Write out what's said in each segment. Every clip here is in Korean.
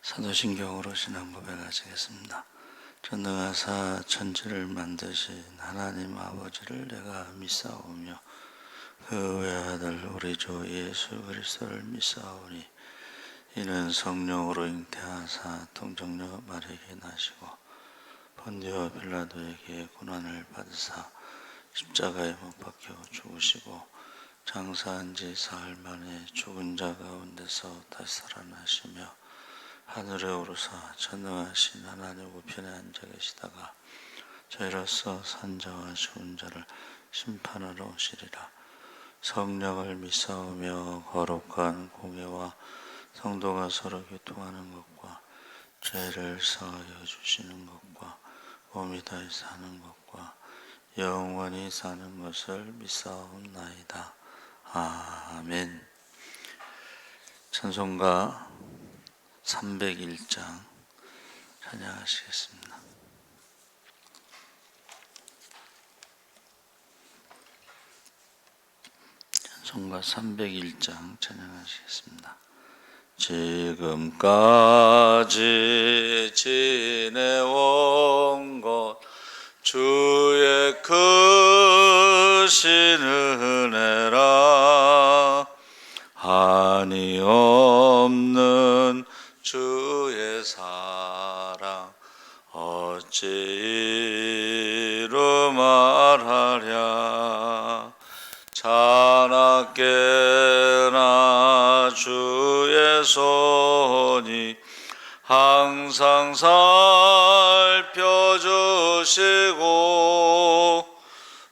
사도신경으로 신앙 고백하시겠습니다. 전능하사 천지를 만드신 하나님 아버지를 내가 믿사오며 그 외아들 우리 주 예수 그리스도를 믿사오니 이는 성령으로 잉태하사 동정녀 마리아에게 나시고 본디오 빌라도에게 고난을 받으사 십자가에 못 박혀 죽으시고 장사한 지 사흘 만에 죽은 자 가운데서 다시 살아나시며 하늘에 오르사 전능하신 하나님 우편에 앉아 계시다가 저희로서 산자와 죽은 자를 심판하러 오시리라. 성령을 믿사오며 거룩한 공예와 성도가 서로 교통하는 것과 죄를 사하여 주시는 것과 몸이 다시 사는 것과 영원히 사는 것을 믿사옵나이다. 아멘. 찬송가 301장 찬양하시겠습니다. 찬송가 301장 찬양하시겠습니다. 지금까지 지내온 것 주의 크신 은혜라 한이 없는 주의 사랑 어찌 이루 말하랴 자나깨나 주의 손이 항상 살펴주시고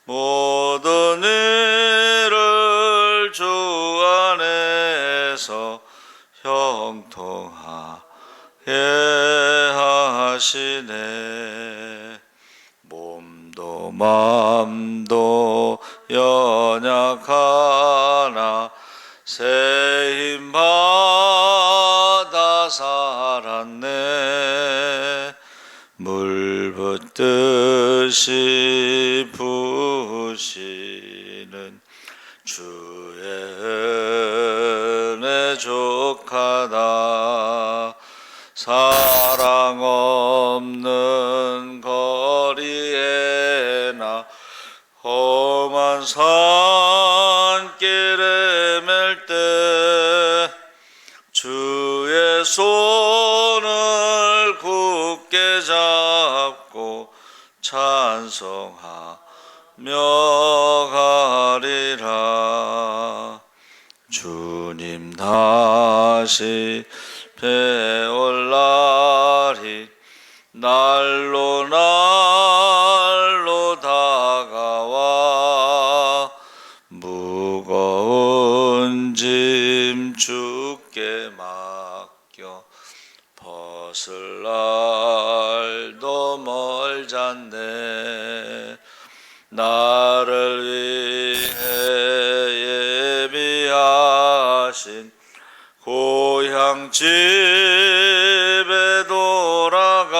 모든 일을 주 안에서 형통하게 하시네. 몸도 맘도 연약하나 새 힘 받아 살았네. 물 붓듯이 부으시는 주의 은혜 족하다. 사랑 없는 거리에나 험한 산길에 맬 때 주의 손을 굳게 잡고 찬송하며 가리라. 주님 다시 배올 날이 날로 날로 다가와 무거운 짐 주께 맡겨 벗을 날도 멀잖네. 나를 위해 예비하신 고향 집에 돌아가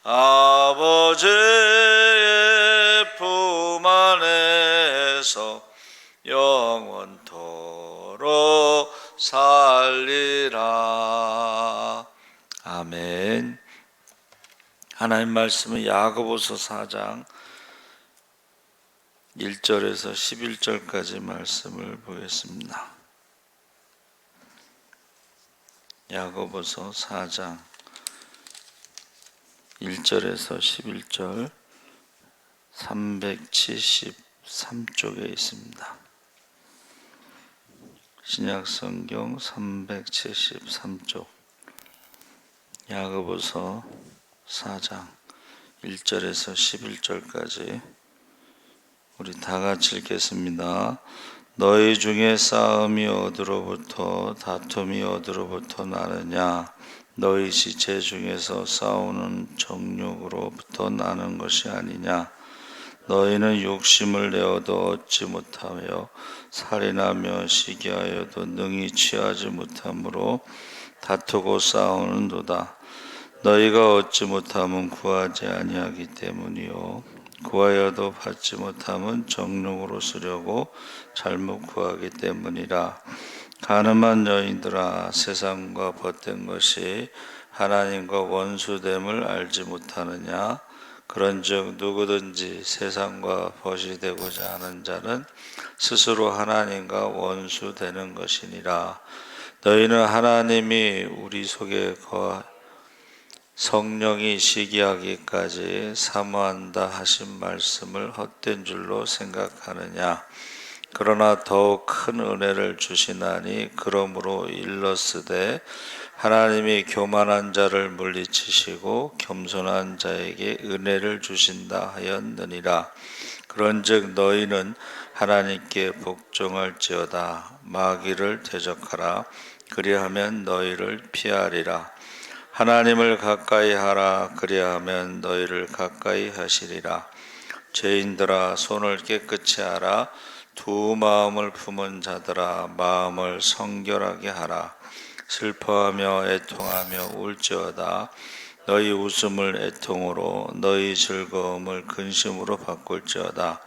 아버지의 품 안에서 영원토록 살리라. 아멘. 하나님 말씀은 야고보서 4장 1절에서 11절까지 말씀을 보겠습니다. 야고보서 4장 1절에서 11절 373쪽에 있습니다. 신약성경 373쪽 야고보서 4장 1절에서 11절까지 우리 다 같이 읽겠습니다. 너희 중에 싸움이 어디로부터 다툼이 어디로부터 나느냐? 너희 지체 중에서 싸우는 정욕으로부터 나는 것이 아니냐? 너희는 욕심을 내어도 얻지 못하며 살인하며 시기하여도 능히 취하지 못하므로 다투고 싸우는도다. 너희가 얻지 못함은 구하지 아니하기 때문이요 구하여도 받지 못함은 정욕으로 쓰려고 잘못 구하기 때문이라. 가늠한 여인들아, 세상과 벗된 것이 하나님과 원수됨을 알지 못하느냐? 그런즉 누구든지 세상과 벗이 되고자 하는 자는 스스로 하나님과 원수되는 것이니라. 너희는 하나님이 우리 속에 성령이 시기하기까지 사모한다 하신 말씀을 헛된 줄로 생각하느냐? 그러나 더욱 큰 은혜를 주시나니 그러므로 일렀으되 하나님이 교만한 자를 물리치시고 겸손한 자에게 은혜를 주신다 하였느니라. 그런즉 너희는 하나님께 복종할지어다. 마귀를 대적하라. 그리하면 너희를 피하리라. 하나님을 가까이 하라. 그리하면 너희를 가까이 하시리라. 죄인들아, 손을 깨끗이 하라. 두 마음을 품은 자들아, 마음을 성결하게 하라. 슬퍼하며 애통하며 울지어다. 너희 웃음을 애통으로, 너희 즐거움을 근심으로 바꿀지어다.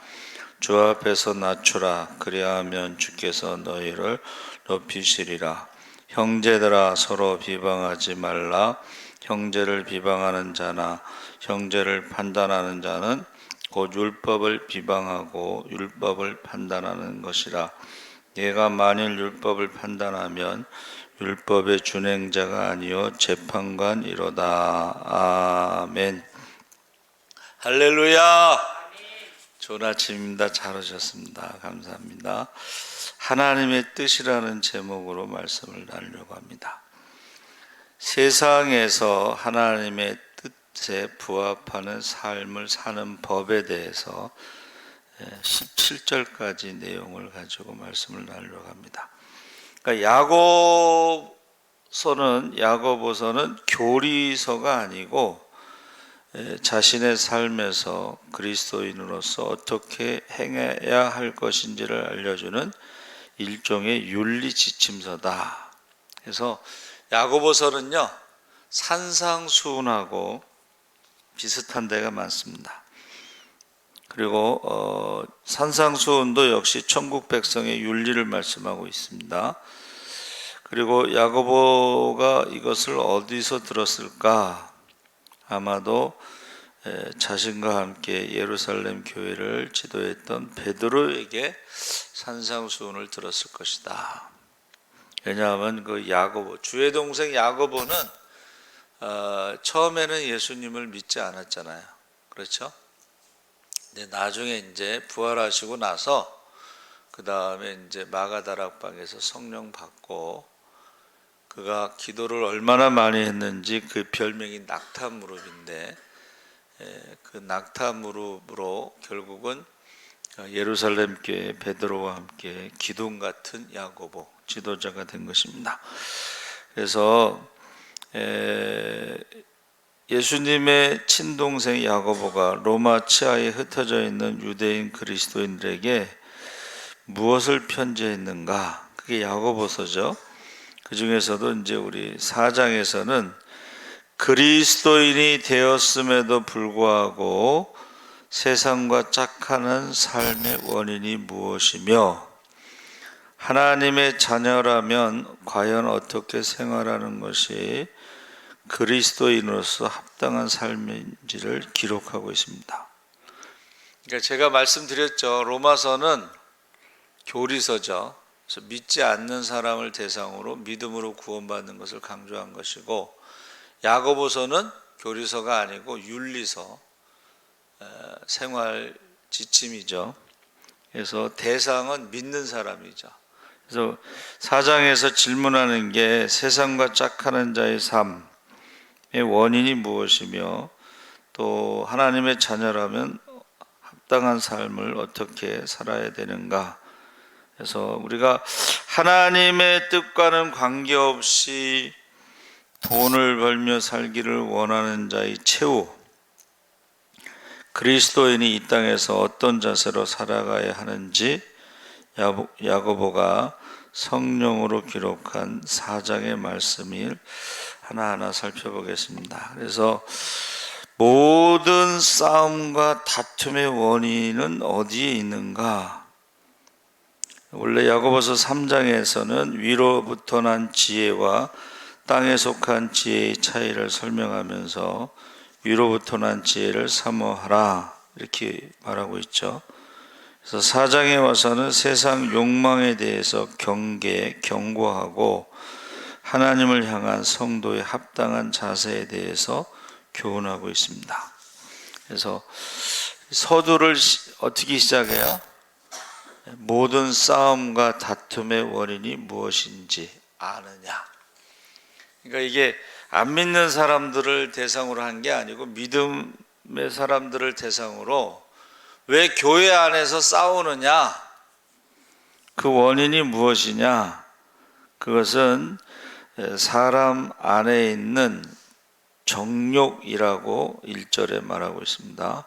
주 앞에서 낮추라. 그리하면 주께서 너희를 높이시리라. 형제들아, 서로 비방하지 말라. 형제를 비방하는 자나 형제를 판단하는 자는 곧 율법을 비방하고 율법을 판단하는 것이라. 네가 만일 율법을 판단하면 율법의 준행자가 아니요 재판관이로다. 아멘. 할렐루야. 좋은 아침입니다. 잘 오셨습니다. 감사합니다. 하나님의 뜻이라는 제목으로 말씀을 나누려고 합니다. 세상에서 하나님의 뜻에 부합하는 삶을 사는 법에 대해서 17절까지 내용을 가지고 말씀을 나누려고 합니다. 그러니까 야고보서는 교리서가 아니고 자신의 삶에서 그리스도인으로서 어떻게 행해야 할 것인지를 알려주는 일종의 윤리 지침서다. 그래서 야고보서는요, 산상수훈하고 비슷한 데가 많습니다. 그리고 산상수훈도 역시 천국 백성의 윤리를 말씀하고 있습니다. 그리고 야고보가 이것을 어디서 들었을까? 아마도 자신과 함께 예루살렘 교회를 지도했던 베드로에게 산상수훈을 들었을 것이다. 왜냐하면 그 야고보, 주의 동생 야고보는 처음에는 예수님을 믿지 않았잖아요. 그렇죠? 근데 나중에 이제 부활하시고 나서 그 다음에 이제 마가다락방에서 성령 받고 그가 기도를 얼마나 많이 했는지 그 별명이 낙타무릎인데 그 낙타무릎으로 결국은 예루살렘 교회 베드로와 함께 기둥 같은 야고보 지도자가 된 것입니다. 그래서 예수님의 친동생 야고보가 로마 치하에 흩어져 있는 유대인 그리스도인들에게 무엇을 편지했는가? 그게 야고보서죠. 그 중에서도 이제 우리 4장에서는 그리스도인이 되었음에도 불구하고 세상과 짝하는 삶의 원인이 무엇이며 하나님의 자녀라면 과연 어떻게 생활하는 것이 그리스도인으로서 합당한 삶인지를 기록하고 있습니다. 그러니까 제가 말씀드렸죠. 로마서는 교리서죠. 그래서 믿지 않는 사람을 대상으로 믿음으로 구원받는 것을 강조한 것이고, 야고보서는 교리서가 아니고 윤리서, 생활 지침이죠. 그래서 대상은 믿는 사람이죠. 그래서 4장에서 질문하는 게 세상과 짝하는 자의 삶의 원인이 무엇이며 또 하나님의 자녀라면 합당한 삶을 어떻게 살아야 되는가. 그래서 우리가 하나님의 뜻과는 관계없이 돈을 벌며 살기를 원하는 자의 최후, 그리스도인이 이 땅에서 어떤 자세로 살아가야 하는지 야고보가 성령으로 기록한 4장의 말씀을 하나하나 살펴보겠습니다. 그래서 모든 싸움과 다툼의 원인은 어디에 있는가? 원래 야고보서 3장에서는 위로부터 난 지혜와 땅에 속한 지혜의 차이를 설명하면서 위로부터 난 지혜를 사모하라 이렇게 말하고 있죠. 그래서 4장에 와서는 세상 욕망에 대해서 경고하고 하나님을 향한 성도의 합당한 자세에 대해서 교훈하고 있습니다. 그래서 서두를 어떻게 시작해요? 모든 싸움과 다툼의 원인이 무엇인지 아느냐. 그러니까 이게 안 믿는 사람들을 대상으로 한 게 아니고 믿음의 사람들을 대상으로 왜 교회 안에서 싸우느냐? 그 원인이 무엇이냐? 그것은 사람 안에 있는 정욕이라고 1절에 말하고 있습니다.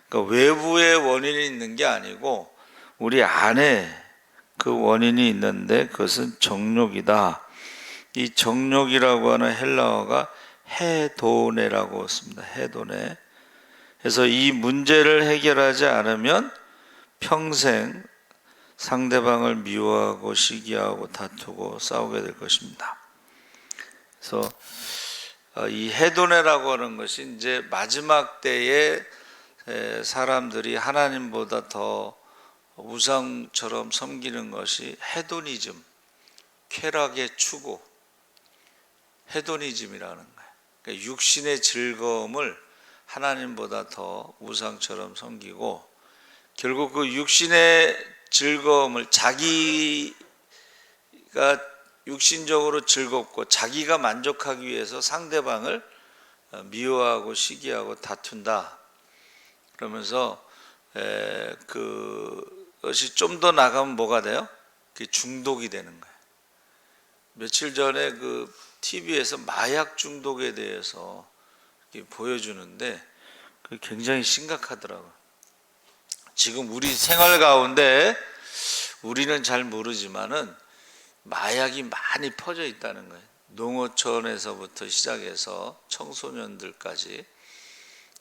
그러니까 외부의 원인이 있는 게 아니고 우리 안에 그 원인이 있는데 그것은 정욕이다. 이 정욕이라고 하는 헬라어가 헤도네라고 씁니다. 헤도네. 그래서 이 문제를 해결하지 않으면 평생 상대방을 미워하고 시기하고 다투고 싸우게 될 것입니다. 그래서 이 헤도네라고 하는 것이 이제 마지막 때에 사람들이 하나님보다 더 우상처럼 섬기는 것이 헤도니즘, 쾌락의 추구, 헤도니즘이라는 거예요. 그러니까 육신의 즐거움을 하나님보다 더 우상처럼 섬기고 결국 그 육신의 즐거움을 자기가 육신적으로 즐겁고 자기가 만족하기 위해서 상대방을 미워하고 시기하고 다툰다. 그러면서 그것이 좀 더 나가면 뭐가 돼요? 그게 중독이 되는 거예요. 며칠 전에 그 TV에서 마약 중독에 대해서 보여주는데 그게 굉장히 심각하더라고요. 지금 우리 생활 가운데 우리는 잘 모르지만은 마약이 많이 퍼져 있다는 거예요. 농어촌에서부터 시작해서 청소년들까지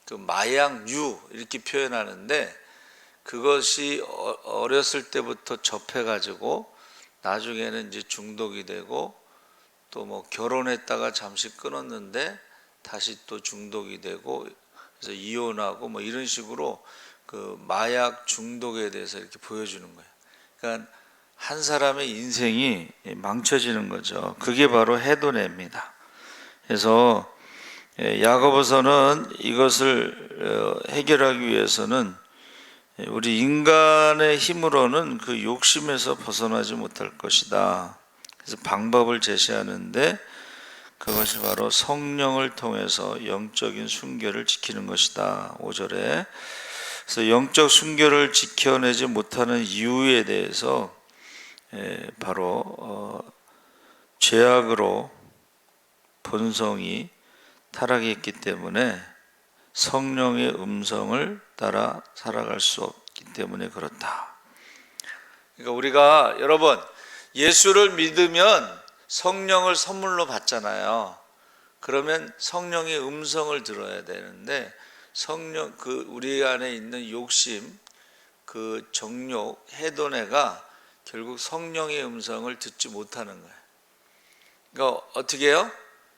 그 마약류 이렇게 표현하는데 그것이 어렸을 때부터 접해가지고 나중에는 이제 중독이 되고 또 뭐 결혼했다가 잠시 끊었는데 다시 또 중독이 되고 그래서 이혼하고 뭐 이런 식으로 그 마약 중독에 대해서 이렇게 보여주는 거예요. 그러니까 한 사람의 인생이 망쳐지는 거죠. 그게 바로 헤도네입니다. 그래서 야고보서는 이것을 해결하기 위해서는 우리 인간의 힘으로는 그 욕심에서 벗어나지 못할 것이다. 그래서 방법을 제시하는데 그것이 바로 성령을 통해서 영적인 순결을 지키는 것이다. 5절에. 그래서 영적 순결을 지켜내지 못하는 이유에 대해서 바로 죄악으로 본성이 타락했기 때문에 성령의 음성을 따라 살아갈 수 없기 때문에 그렇다. 그러니까 우리가 여러분 예수를 믿으면 성령을 선물로 받잖아요. 그러면 성령의 음성을 들어야 되는데 성령 그 우리 안에 있는 욕심, 그 정욕, 헤도네가 결국 성령의 음성을 듣지 못하는 거예요. 그러니까 어떻게 해요?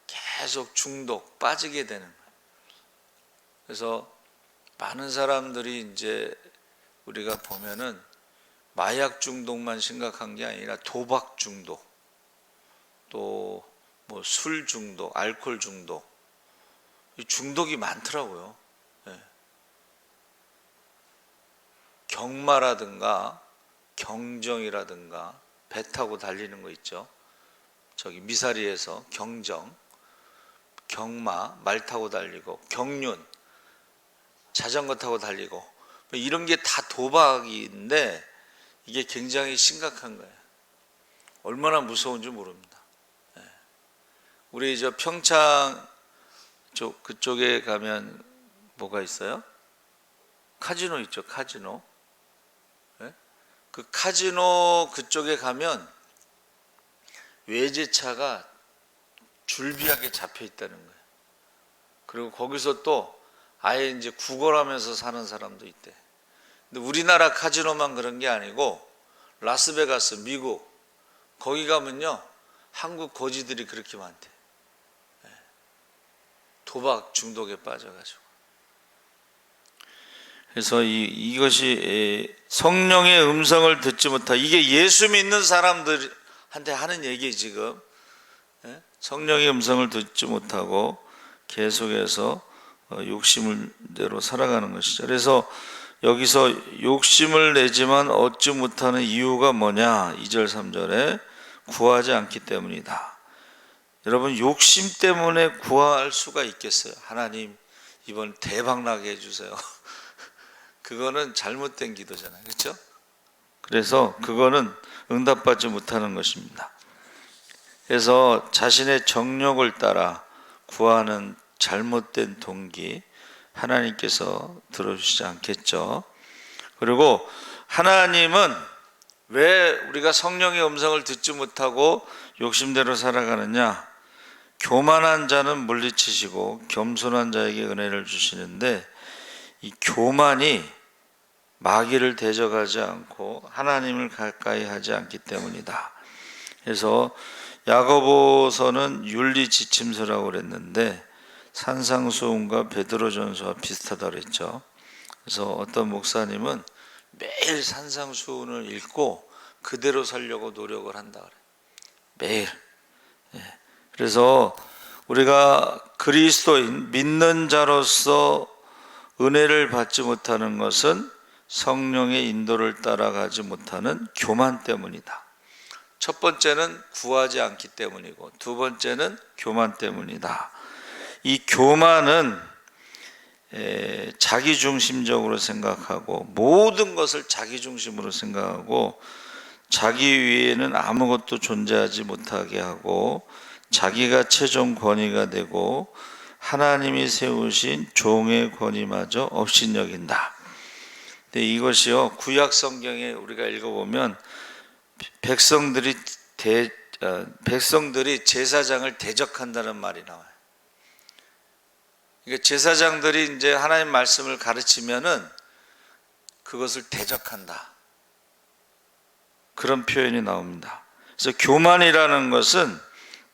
계속 중독, 빠지게 되는 거예요. 그래서 많은 사람들이 이제 우리가 보면은 마약 중독만 심각한 게 아니라 도박 중독, 또 뭐 술 중독, 알코올 중독, 이 중독이 많더라고요. 네. 경마라든가 경정이라든가 배 타고 달리는 거 있죠. 저기 미사리에서 경정, 경마, 말 타고 달리고 경륜, 자전거 타고 달리고 이런 게 다 도박인데 이게 굉장히 심각한 거예요. 얼마나 무서운지 모릅니다. 우리 저 평창 그쪽에 가면 뭐가 있어요? 카지노 있죠. 카지노. 그 카지노 그쪽에 가면 외제차가 줄비하게 잡혀 있다는 거예요. 그리고 거기서 또 아예 이제 구걸하면서 사는 사람도 있대. 근데 우리나라 카지노만 그런 게 아니고 라스베가스, 미국 거기 가면요 한국 거지들이 그렇게 많대. 도박 중독에 빠져가지고. 그래서 이것이 성령의 음성을 듣지 못하, 이게 예수 믿는 사람들한테 하는 얘기 지금. 성령의 음성을 듣지 못하고 계속해서 욕심을 대로 살아가는 것이죠. 그래서 여기서 욕심을 내지만 얻지 못하는 이유가 뭐냐? 2절 3절에 구하지 않기 때문이다. 여러분, 욕심 때문에 구할 수가 있겠어요? 하나님 이번 대박 나게 해주세요. 그거는 잘못된 기도잖아요, 그렇죠? 그래서 그거는 응답받지 못하는 것입니다. 그래서 자신의 정욕을 따라 구하는 잘못된 동기, 하나님께서 들어주시지 않겠죠. 그리고 하나님은 왜 우리가 성령의 음성을 듣지 못하고 욕심대로 살아가느냐? 교만한 자는 물리치시고 겸손한 자에게 은혜를 주시는데, 이 교만이 마귀를 대적하지 않고 하나님을 가까이 하지 않기 때문이다. 그래서 야고보서는 윤리지침서라고 그랬는데 산상수훈과 베드로전서와 비슷하다고 그랬죠. 그래서 어떤 목사님은 매일 산상수훈을 읽고 그대로 살려고 노력을 한다 그래요. 매일. 그래서 우리가 그리스도인 믿는 자로서 은혜를 받지 못하는 것은 성령의 인도를 따라가지 못하는 교만 때문이다. 첫 번째는 구하지 않기 때문이고, 두 번째는 교만 때문이다. 이 교만은 자기중심적으로 생각하고, 모든 것을 자기중심으로 생각하고, 자기 위에는 아무것도 존재하지 못하게 하고, 자기가 최종 권위가 되고 하나님이 세우신 종의 권위마저 없인 여긴다. 근데 이것이요, 구약 성경에 우리가 읽어보면 백성들이 제사장을 대적한다는 말이 나와요. 그러니까 제사장들이 이제 하나님 말씀을 가르치면은 그것을 대적한다, 그런 표현이 나옵니다. 그래서 교만이라는 것은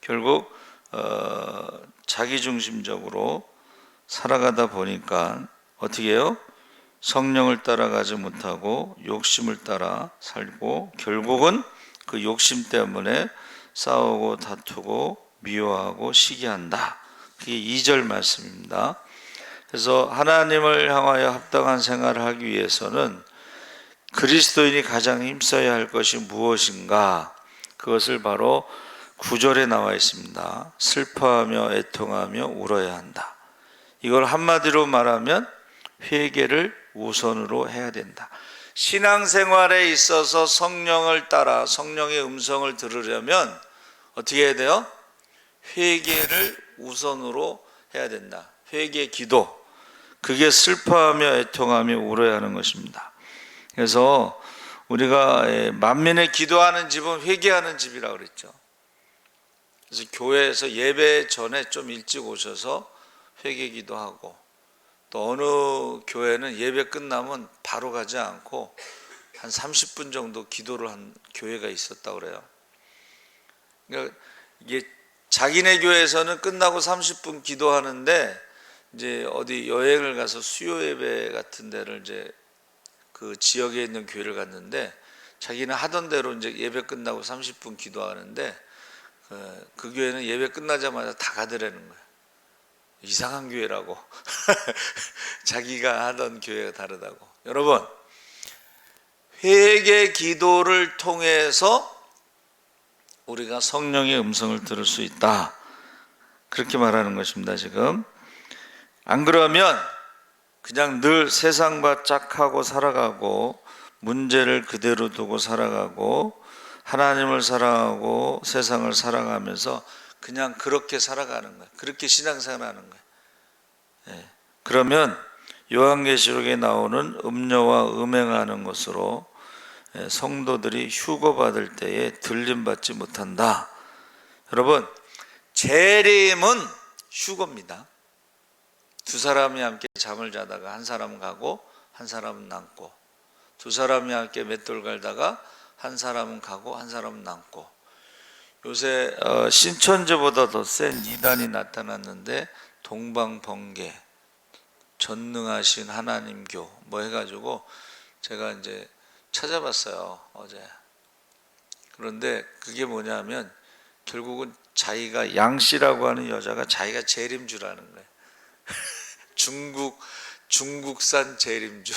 결국 자기중심적으로 살아가다 보니까 어떻게 해요? 성령을 따라가지 못하고 욕심을 따라 살고, 결국은 그 욕심 때문에 싸우고 다투고 미워하고 시기한다. 그게 2절 말씀입니다. 그래서 하나님을 향하여 합당한 생활을 하기 위해서는 그리스도인이 가장 힘써야 할 것이 무엇인가? 그것을 바로 9절에 나와 있습니다. 슬퍼하며 애통하며 울어야 한다. 이걸 한마디로 말하면 회개를 우선으로 해야 된다. 신앙생활에 있어서 성령을 따라 성령의 음성을 들으려면 어떻게 해야 돼요? 회개를 우선으로 해야 된다. 회개 기도. 그게 슬퍼하며 애통하며 울어야 하는 것입니다. 그래서 우리가 만민의 기도하는 집은 회개하는 집이라고 그랬죠. 그래서 교회에서 예배 전에 좀 일찍 오셔서 회개 기도하고, 또 어느 교회는 예배 끝나면 바로 가지 않고 한 30분 정도 기도를 한 교회가 있었다고 그래요. 그러니까 이게 자기네 교회에서는 끝나고 30분 기도하는데, 이제 어디 여행을 가서 수요 예배 같은 데를 이제 그 지역에 있는 교회를 갔는데, 자기는 하던 대로 이제 예배 끝나고 30분 기도하는데 그 교회는 예배 끝나자마자 다 가더라는 거예요. 이상한 교회라고. 자기가 하던 교회가 다르다고. 여러분, 회개 기도를 통해서 우리가 성령의 음성을 들을 수 있다, 그렇게 말하는 것입니다. 지금 안 그러면 그냥 늘 세상과 짝하고 살아가고, 문제를 그대로 두고 살아가고, 하나님을 사랑하고 세상을 사랑하면서 그냥 그렇게 살아가는 거예요. 그렇게 신앙생활하는 거예요. 그러면 요한계시록에 나오는 음녀와 음행하는 것으로 성도들이 휴거받을 때에 들림받지 못한다. 여러분, 재림은 휴거입니다. 두 사람이 함께 잠을 자다가 한 사람은 가고 한 사람은 남고, 두 사람이 함께 맷돌 갈다가 한 사람은 가고 한 사람은 남고. 요새 신천지보다 더 센 이단이 나타났는데 동방번개, 전능하신 하나님교 뭐 해가지고 제가 이제 찾아봤어요, 어제. 그런데 그게 뭐냐면 결국은 자기가 양씨라고 하는 여자가 자기가 재림주라는 거예요. 중국산 재림주.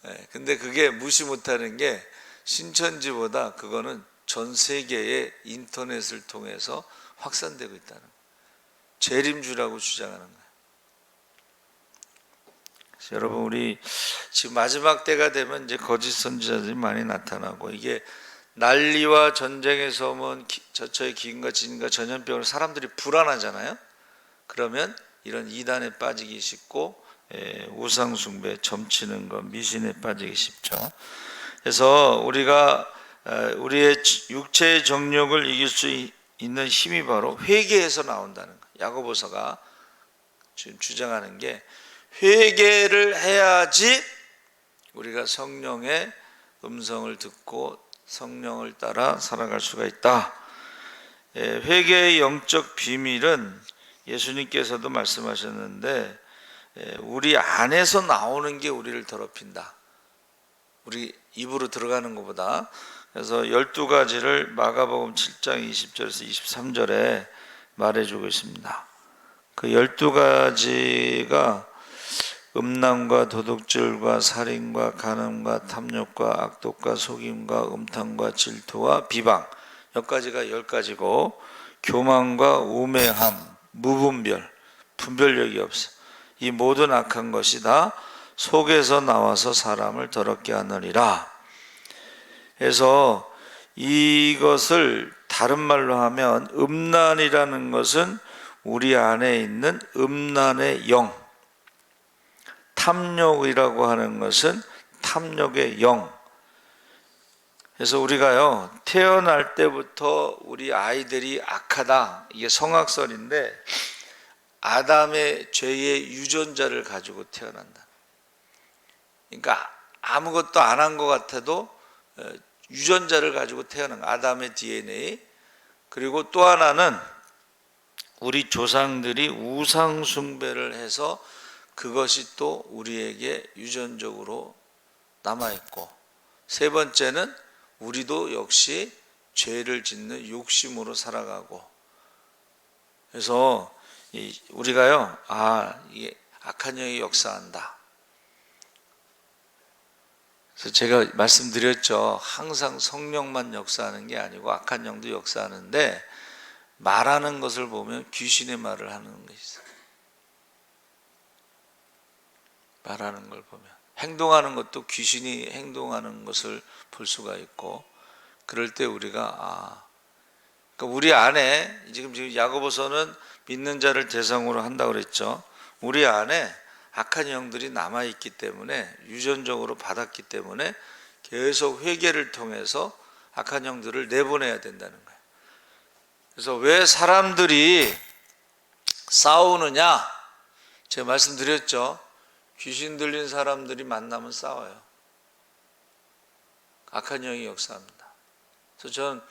네, 근데 그게 무시 못하는 게 신천지보다 그거는 전 세계의 인터넷을 통해서 확산되고 있다는 거예요. 재림주라고 주장하는 거예요. 그래서 여러분, 우리 지금 마지막 때가 되면 이제 거짓 선지자들이 많이 나타나고, 이게 난리와 전쟁에서 오면 저처의 기근과 지진과 전염병으로 사람들이 불안하잖아요. 그러면 이런 이단에 빠지기 쉽고 우상 숭배, 점치는 것, 미신에 빠지기 쉽죠. 그래서 우리가 우리의 육체의 정욕을 이길 수 있는 힘이 바로 회개에서 나온다는 거예요. 야고보서가 지금 주장하는 게 회개를 해야지 우리가 성령의 음성을 듣고 성령을 따라 살아갈 수가 있다. 회개의 영적 비밀은 예수님께서도 말씀하셨는데 우리 안에서 나오는 게 우리를 더럽힌다. 우리 입으로 들어가는 것보다. 그래서 12가지를 마가복음 7장 20절에서 23절에 말해주고 있습니다. 그 12가지가 음란과 도둑질과 살인과 간음과 탐욕과 악독과 속임과 음탕과 질투와 비방, 여기까지가 10가지고 교만과 우매함, 무분별, 분별력이 없어. 이 모든 악한 것이 다 속에서 나와서 사람을 더럽게 하느니라. 그래서 이것을 다른 말로 하면 음란이라는 것은 우리 안에 있는 음란의 영, 탐욕이라고 하는 것은 탐욕의 영. 그래서 우리가요, 태어날 때부터 우리 아이들이 악하다, 이게 성악설인데 아담의 죄의 유전자를 가지고 태어난다. 그러니까 아무것도 안 한 것 같아도 유전자를 가지고 태어난 아담의 DNA. 그리고 또 하나는 우리 조상들이 우상 숭배를 해서 그것이 또 우리에게 유전적으로 남아있고, 세 번째는 우리도 역시 죄를 짓는 욕심으로 살아가고. 그래서 우리가요, 이게 악한 영이 역사한다. 그래서 제가 말씀드렸죠. 항상 성령만 역사하는 게 아니고 악한 영도 역사하는데, 말하는 것을 보면 귀신의 말을 하는 것이 있어요. 말하는 걸 보면. 행동하는 것도 귀신이 행동하는 것을 볼 수가 있고, 그럴 때 우리가 그러니까 우리 안에 지금 야고보서는 믿는 자를 대상으로 한다고 그랬죠. 우리 안에 악한 영들이 남아있기 때문에, 유전적으로 받았기 때문에 계속 회개를 통해서 악한 영들을 내보내야 된다는 거예요. 그래서 왜 사람들이 싸우느냐? 제가 말씀드렸죠. 귀신 들린 사람들이 만나면 싸워요. 악한 영이 역사합니다. 그래서 저는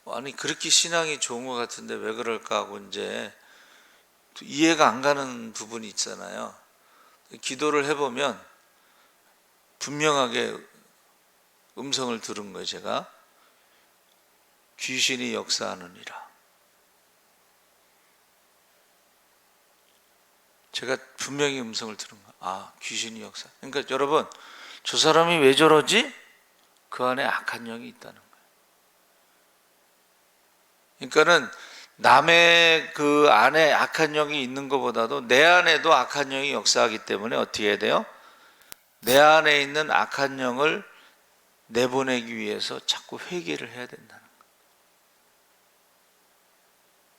아니 그렇게 신앙이 좋은 것 같은데 왜 그럴까 하고 이제 이해가 안 가는 부분이 있잖아요. 기도를 해보면 분명하게 음성을 들은 거예요. 제가 귀신이 역사하느니라. 제가 분명히 음성을 들은 거예요. 귀신이 역사. 그러니까 여러분, 저 사람이 왜 저러지? 그 안에 악한 영이 있다는 거예요. 그러니까는 남의 그 안에 악한 영이 있는 것보다도 내 안에도 악한 영이 역사하기 때문에 어떻게 해야 돼요? 내 안에 있는 악한 영을 내보내기 위해서 자꾸 회개를 해야 된다는 거예요.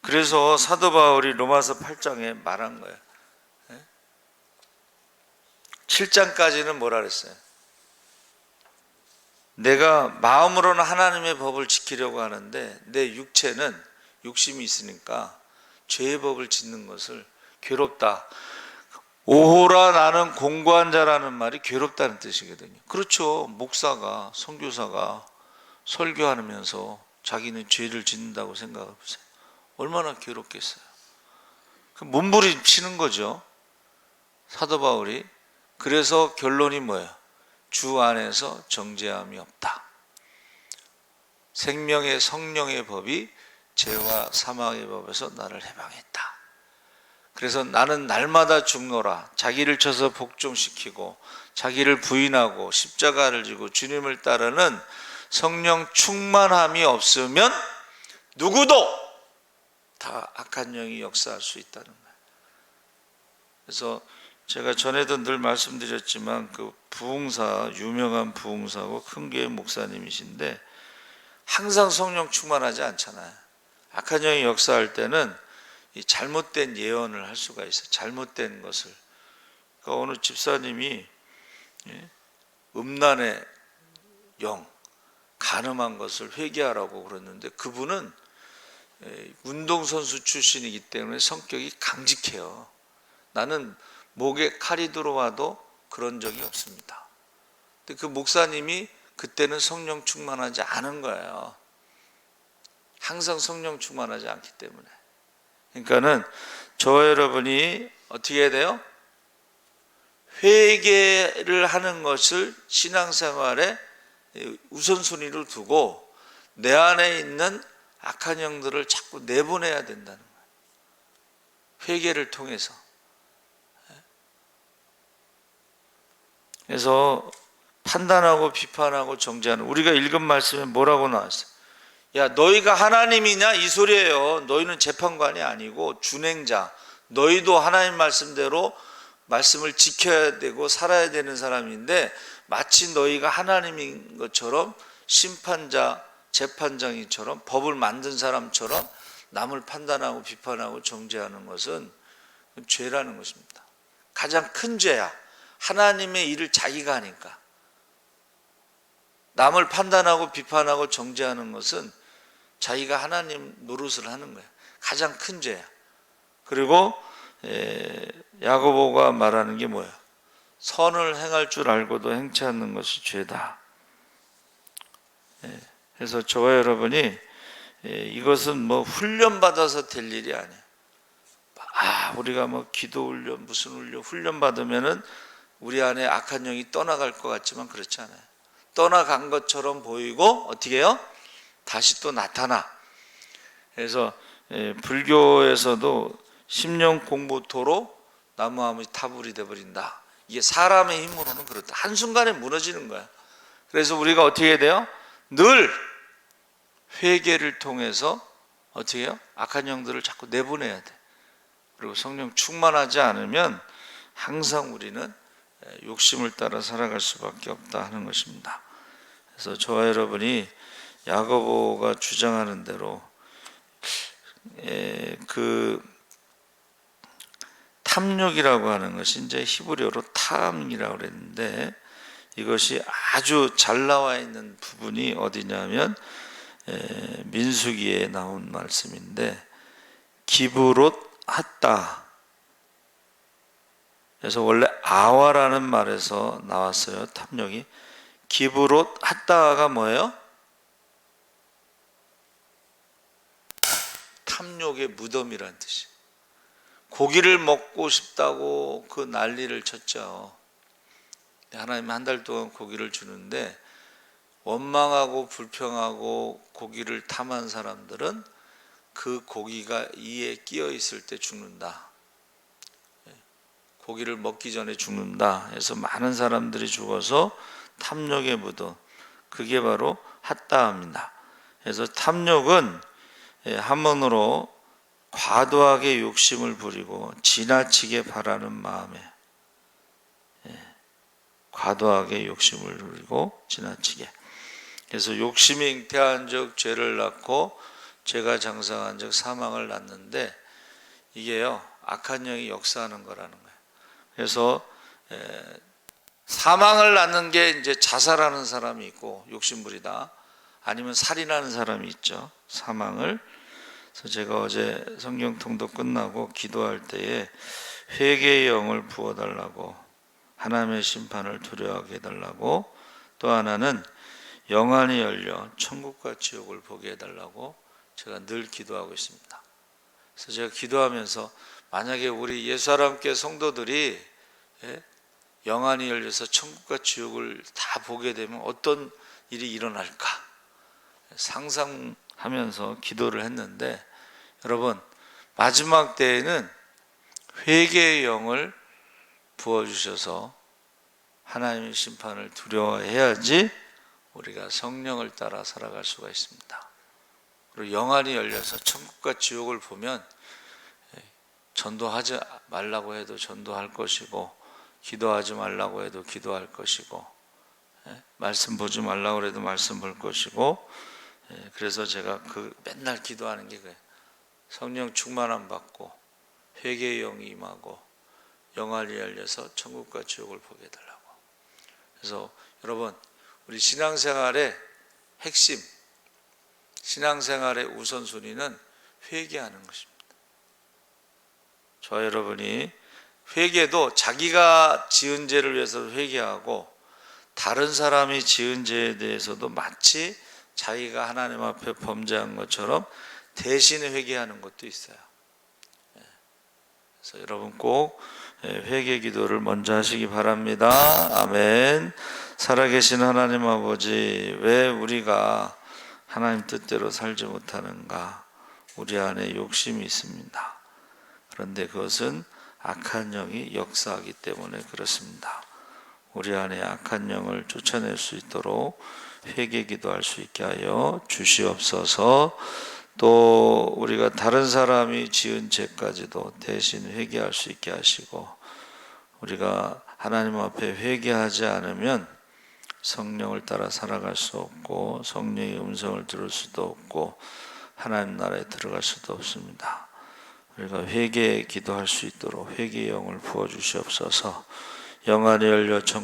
그래서 사도 바울이 로마서 8장에 말한 거예요. 7장까지는 뭐라 그랬어요? 내가 마음으로는 하나님의 법을 지키려고 하는데 내 육체는 욕심이 있으니까 죄의 법을 짓는 것을 괴롭다. 오호라 나는 공고한 자라는 말이 괴롭다는 뜻이거든요. 그렇죠. 목사가, 선교사가 설교하면서 자기는 죄를 짓는다고 생각해 보세요. 얼마나 괴롭겠어요. 몸부림치는 거죠, 사도 바울이. 그래서 결론이 뭐예요? 주 안에서 정죄함이 없다. 생명의 성령의 법이 죄와 사망의 법에서 나를 해방했다. 그래서 나는 날마다 죽노라. 자기를 쳐서 복종시키고 자기를 부인하고 십자가를 지고 주님을 따르는 성령 충만함이 없으면 누구도 다 악한 영이 역사할 수 있다는 거예요. 그래서 제가 전에도 늘 말씀드렸지만 그 부흥사, 유명한 부흥사고 큰 교회 목사님이신데 항상 성령 충만하지 않잖아요. 악한 영이 역사할 때는 이 잘못된 예언을 할 수가 있어요. 잘못된 것을. 그러니까 어느 집사님이 음란의 영, 간음한 것을 회개하라고 그랬는데 그분은 운동선수 출신이기 때문에 성격이 강직해요. 나는 목에 칼이 들어와도 그런 적이 없습니다. 근데 그 목사님이 그때는 성령 충만하지 않은 거예요. 항상 성령 충만하지 않기 때문에. 그러니까는 저와 여러분이 어떻게 해야 돼요? 회개를 하는 것을 신앙생활에 우선순위로 두고 내 안에 있는 악한 영들을 자꾸 내보내야 된다는 거예요. 회개를 통해서. 그래서 판단하고 비판하고 정죄하는, 우리가 읽은 말씀에 뭐라고 나왔어요? 야, 너희가 하나님이냐? 이 소리예요. 너희는 재판관이 아니고 준행자. 너희도 하나님 말씀대로 말씀을 지켜야 되고 살아야 되는 사람인데 마치 너희가 하나님인 것처럼 심판자, 재판장이처럼 법을 만든 사람처럼 남을 판단하고 비판하고 정죄하는 것은 죄라는 것입니다. 가장 큰 죄야. 하나님의 일을 자기가 하니까. 남을 판단하고 비판하고 정죄하는 것은 자기가 하나님 노릇을 하는 거예요. 가장 큰 죄야. 그리고 야고보가 말하는 게 뭐예요? 선을 행할 줄 알고도 행치 않는 것이 죄다. 그래서 저와 여러분이 이것은 뭐 훈련받아서 될 일이 아니에요. 우리가 뭐 기도 훈련, 무슨 훈련 받으면은 우리 안에 악한 영이 떠나갈 것 같지만 그렇지 않아요. 떠나간 것처럼 보이고 어떻게 해요? 다시 또 나타나. 그래서 불교에서도 10년 공부토로 나무아무이 타불이 돼버린다. 이게 사람의 힘으로는 그렇다. 한순간에 무너지는 거야. 그래서 우리가 어떻게 해야 돼요? 늘 회개를 통해서 어떻게 해요? 악한 영들을 자꾸 내보내야 돼. 그리고 성령 충만하지 않으면 항상 우리는 욕심을 따라 살아갈 수밖에 없다 하는 것입니다. 그래서 저와 여러분이 야고보가 주장하는 대로 그 탐욕이라고 하는 것이 이제 히브리어로 탐이라고 그랬는데 이것이 아주 잘 나와 있는 부분이 어디냐면 민수기에 나온 말씀인데 기브롯 핫다. 그래서 원래 아와라는 말에서 나왔어요. 탐욕이. 기브롯 핫다가 뭐예요? 탐욕의 무덤이라는 뜻이에요. 고기를 먹고 싶다고 그 난리를 쳤죠. 하나님 한 달 동안 고기를 주는데 원망하고 불평하고 고기를 탐한 사람들은 그 고기가 이에 끼어 있을 때 죽는다. 고기를 먹기 전에 죽는다. 해서 많은 사람들이 죽어서 탐욕의 무덤. 그게 바로 핫다입니다. 그래서 탐욕은 한문으로 과도하게 욕심을 부리고 지나치게 바라는 마음에, 과도하게 욕심을 부리고 지나치게. 그래서 욕심이 잉태한 즉 죄를 낳고 죄가 장성한 즉 사망을 낳는데 이게요 악한 영이 역사하는 거라는 거예요. 그래서 사망을 낳는 게 이제 자살하는 사람이 있고 욕심부리다, 아니면 살인하는 사람이 있죠. 사망을. 그래서 제가 어제 성경 통독 끝나고 기도할 때에 회개의 영을 부어달라고, 하나님의 심판을 두려워하게 해달라고, 또 하나는 영안이 열려 천국과 지옥을 보게 해달라고 제가 늘 기도하고 있습니다. 그래서 제가 기도하면서 만약에 우리 예수사람교회 성도들이 영안이 열려서 천국과 지옥을 다 보게 되면 어떤 일이 일어날까 상상하면서 기도를 했는데, 여러분 마지막 때에는 회개의 영을 부어주셔서 하나님의 심판을 두려워해야지 우리가 성령을 따라 살아갈 수가 있습니다. 그리고 영안이 열려서 천국과 지옥을 보면 전도하지 말라고 해도 전도할 것이고, 기도하지 말라고 해도 기도할 것이고, 말씀 보지 말라고 해도 말씀 볼 것이고, 그래서 제가 맨날 기도하는 게 그래요. 성령 충만함 받고 회개의 영이 임하고 영안이 열려서 천국과 지옥을 보게 해달라고. 그래서 여러분, 우리 신앙생활의 핵심, 신앙생활의 우선순위는 회개하는 것입니다. 저와 여러분이 회개도 자기가 지은 죄를 위해서 회개하고, 다른 사람이 지은 죄에 대해서도 마치 자기가 하나님 앞에 범죄한 것처럼 대신에 회개하는 것도 있어요. 그래서 여러분 꼭 회개 기도를 먼저 하시기 바랍니다. 아멘. 살아계신 하나님 아버지, 왜 우리가 하나님 뜻대로 살지 못하는가? 우리 안에 욕심이 있습니다. 그런데 그것은 악한 영이 역사하기 때문에 그렇습니다. 우리 안에 악한 영을 쫓아낼 수 있도록 회개 기도할 수 있게 하여 주시옵소서. 또 우리가 다른 사람이 지은 죄까지도 대신 회개할 수 있게 하시고, 우리가 하나님 앞에 회개하지 않으면 성령을 따라 살아갈 수 없고, 성령의 음성을 들을 수도 없고, 하나님 나라에 들어갈 수도 없습니다. 우리가 회개 기도할 수 있도록 회개의 영을 부어주시옵소서. 영안이 열려 천국